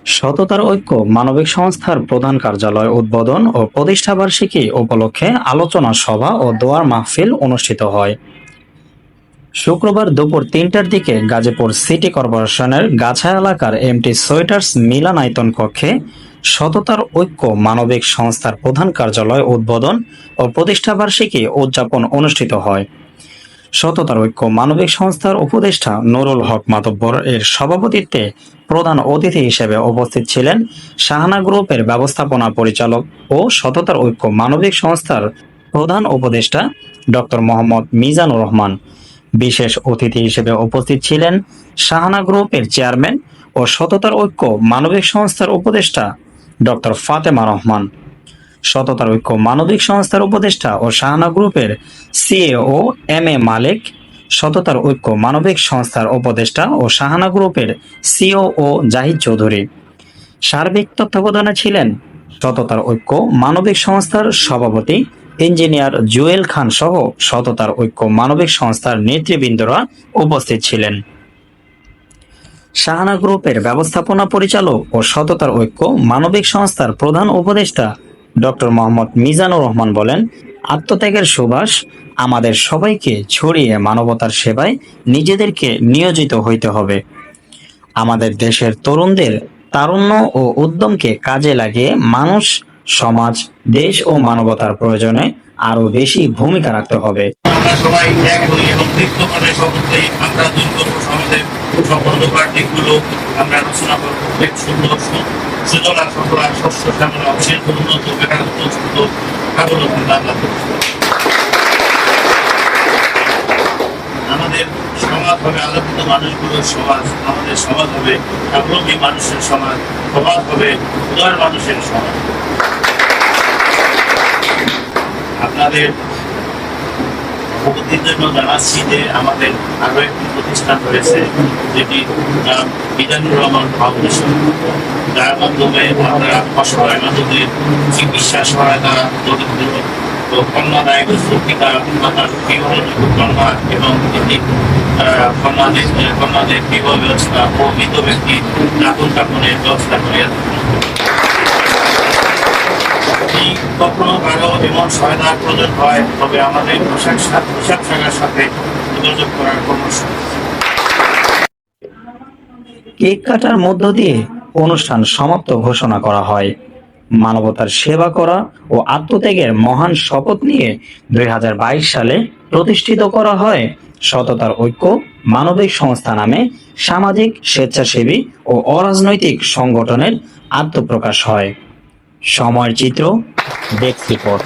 সততার ঐক্য মানবিক সংস্থার প্রধান কার্যালয় উদ্বোধন ও প্রতিষ্ঠাবার্ষিকী উপলক্ষে আলোচনা সভা ও দোয়ার মাহফিল অনুষ্ঠিত হয়। শুক্রবার দুপুর ৩টার দিকে গাজীপুর সিটি কর্পোরেশনের গাছা এলাকার এমটি সোয়েটার্স মিলনায়তন কক্ষে সততার ঐক্য মানবিক সংস্থার প্রধান কার্যালয় উদ্বোধন ও প্রতিষ্ঠাবার্ষিকী উদযাপন অনুষ্ঠিত হয়। সততার ঐক্য মানবিক সংস্থার উপদেষ্টা নুরুল হক মাতব্বর এর সভাপতিত্বে প্রধান অতিথি হিসেবে উপস্থিত ছিলেন শাহানা গ্রুপের ব্যবস্থাপনা পরিচালক ও সততার ঐক্য মানবিক সংস্থার প্রধান উপদেষ্টা ডক্টর মোহাম্মদ মিজানুর রহমান। বিশেষ অতিথি হিসেবে উপস্থিত ছিলেন শাহানা গ্রুপের চেয়ারম্যান ও সততার ঐক্য মানবিক সংস্থার উপদেষ্টা ডক্টর ফাতেমা রহমান। সততার ঐক্য মানবিক সংস্থার উপদেষ্টা ও শাহানা গ্রুপের সিএও এম এ মালিক, সততার ঐক্য মানবিক সংস্থার উপদেষ্টা ও শাহানা গ্রুপের সিওও জাহিদ চৌধুরী। সার্বিক তত্ত্বাবধানে ছিলেন সততার ঐক্য মানবিক সংস্থার সভাপতি ইঞ্জিনিয়ার জুয়েল খান সহ সততার ঐক্য মানবিক সংস্থার নেতৃবৃন্দরা উপস্থিত ছিলেন। শাহানা গ্রুপের ব্যবস্থাপনা পরিচালক ও সততার ঐক্য মানবিক সংস্থার প্রধান উপদেষ্টা ডক্টর মোহাম্মদ মিজানুর রহমান বলেন, আত্মত্যাগের সুবাস আমাদের সবাইকে ছড়িয়ে মানবতার সেবায় নিজেদেরকে নিয়োজিত হইতে হবে। আমাদের দেশের তরুণদের তারুণ্য ও উদ্যমকে কাজে লাগিয়ে মানুষ, সমাজ, দেশ ও মানবতার প্রয়োজনে আরো বেশি ভূমিকা রাখতে হবে। আমরা সবাই এক হই এবং দীর্ঘভাবে সকলেই আমরা দূর করবো সমাজের সকল দিকগুলো আমরা আলোচনা করবো। এক সুন্দর সুজলা সফলা শস্য শ্যামলা শিল্প উন্নত বেকারত্ব মুক্ত স্বাবলম্বী বাংলাদেশ। আমাদের সমাজ হবে আলোকিত মানুষগুলোর সমাজ, আমাদের সমাজ হবে স্বাবলম্বী মানুষের সমাজ, সমাজ হবে উদার মানুষের সমাজ। আপনাদের অবগতির জন্য জানাচ্ছি যে আমাদের আরো একটি প্রতিষ্ঠান রয়েছে, যেটি মিজানুর রহমান ফাউন্ডেশন, যার মাধ্যমে আমরা অসহায় মানুষদের চিকিৎসা সহায়তা, দরিদ্র ও কন্যা দায়গ্রস্ত পিতা মাতার বিবাহযোগ্য কন্যা এবং কন্যাদের বিবাহ ব্যবস্থা ও মৃত ব্যক্তি দাফন কাফনের ব্যবস্থা করিয়া কখনো কারো এমন সহায়তার প্রয়োজন হয় তবে আমাদের পোশাক শাখার সাথে যোগাযোগ করার পরামর্শ। কেক কাটার মধ্য দিয়ে অনুষ্ঠান সমাপ্ত ঘোষণা করা হয়। মানবতার সেবা করা ও আত্মত্যাগের মহান শপথ নিয়ে 2022 সালে প্রতিষ্ঠিত করা হয় সততার ঐক্য মানবিক সংস্থা নামে সামাজিক, স্বেচ্ছাসেবী ও অরাজনৈতিক সংগঠনের আত্মপ্রকাশ হয়। সময়ের চিত্র, ডেস্ক রিপোর্ট।